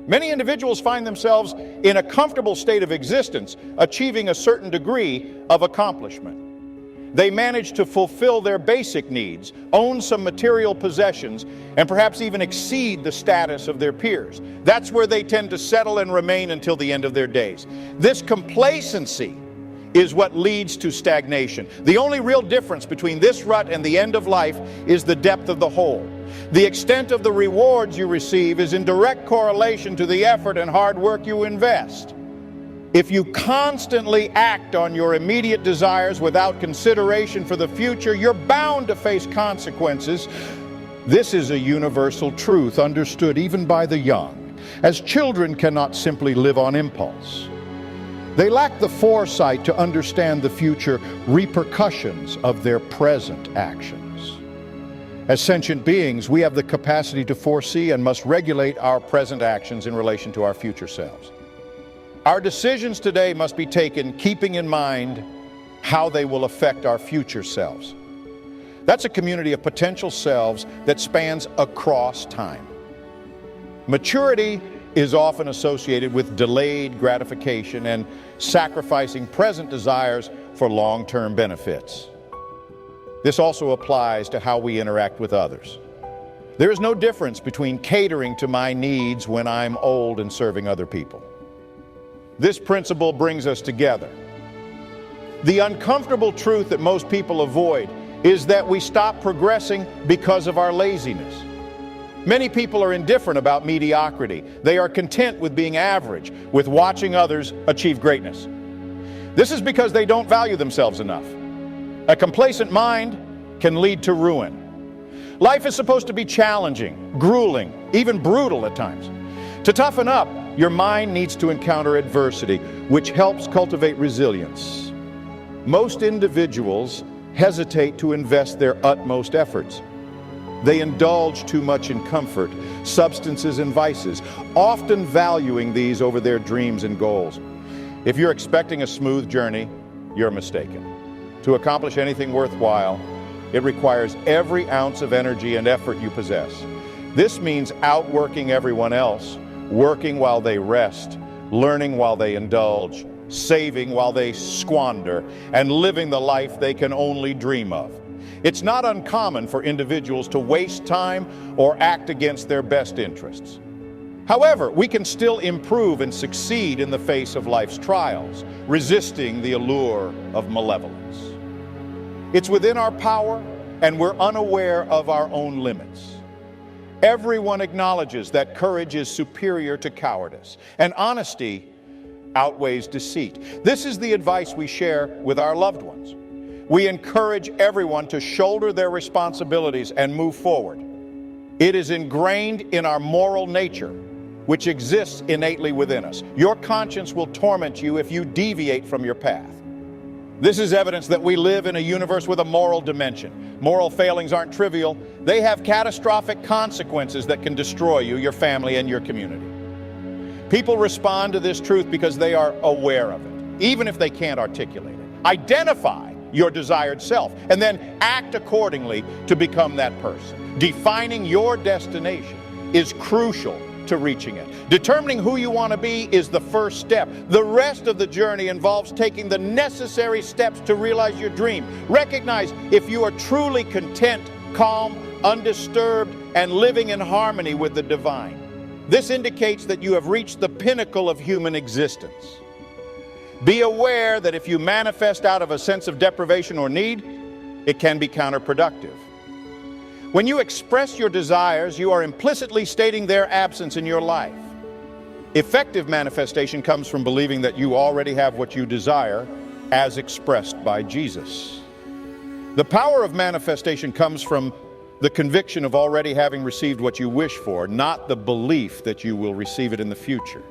Many individuals find themselves in a comfortable state of existence, achieving a certain degree of accomplishment. They manage to fulfill their basic needs, own some material possessions, and perhaps even exceed the status of their peers. That's where they tend to settle and remain until the end of their days. This complacency is what leads to stagnation. The only real difference between this rut and the end of life is the depth of the hole. The extent of the rewards you receive is in direct correlation to the effort and hard work you invest. If you constantly act on your immediate desires without consideration for the future, you're bound to face consequences. This is a universal truth understood even by the young, as children cannot simply live on impulse. They lack the foresight to understand the future repercussions of their present actions. As sentient beings, we have the capacity to foresee and must regulate our present actions in relation to our future selves. Our decisions today must be taken keeping in mind how they will affect our future selves. That's a community of potential selves that spans across time. Maturity is often associated with delayed gratification and sacrificing present desires for long-term benefits. This also applies to how we interact with others. There is no difference between catering to my needs when I'm old and serving other people. This principle brings us together. The uncomfortable truth that most people avoid is that we stop progressing because of our laziness. Many people are indifferent about mediocrity. They are content with being average, with watching others achieve greatness. This is because they don't value themselves enough. A complacent mind can lead to ruin. Life is supposed to be challenging, grueling, even brutal at times. To toughen up, your mind needs to encounter adversity, which helps cultivate resilience. Most individuals hesitate to invest their utmost efforts. They indulge too much in comfort, substances, and vices, often valuing these over their dreams and goals. If you're expecting a smooth journey, you're mistaken. To accomplish anything worthwhile, it requires every ounce of energy and effort you possess. This means outworking everyone else, working while they rest, learning while they indulge, saving while they squander, and living the life they can only dream of. It's not uncommon for individuals to waste time or act against their best interests. However, we can still improve and succeed in the face of life's trials, resisting the allure of malevolence. It's within our power, and we're unaware of our own limits. Everyone acknowledges that courage is superior to cowardice, and honesty outweighs deceit. This is the advice we share with our loved ones. We encourage everyone to shoulder their responsibilities and move forward. It is ingrained in our moral nature, which exists innately within us. Your conscience will torment you if you deviate from your path. This is evidence that we live in a universe with a moral dimension. Moral failings aren't trivial. They have catastrophic consequences that can destroy you, your family, and your community. People respond to this truth because they are aware of it, even if they can't articulate it. Identify your desired self, and then act accordingly to become that person. Defining your destination is crucial to reaching it. Determining who you want to be is the first step. The rest of the journey involves taking the necessary steps to realize your dream. Recognize if you are truly content, calm, undisturbed, and living in harmony with the divine. This indicates that you have reached the pinnacle of human existence. Be aware that if you manifest out of a sense of deprivation or need, it can be counterproductive. When you express your desires, you are implicitly stating their absence in your life. Effective manifestation comes from believing that you already have what you desire, as expressed by Jesus. The power of manifestation comes from the conviction of already having received what you wish for, not the belief that you will receive it in the future.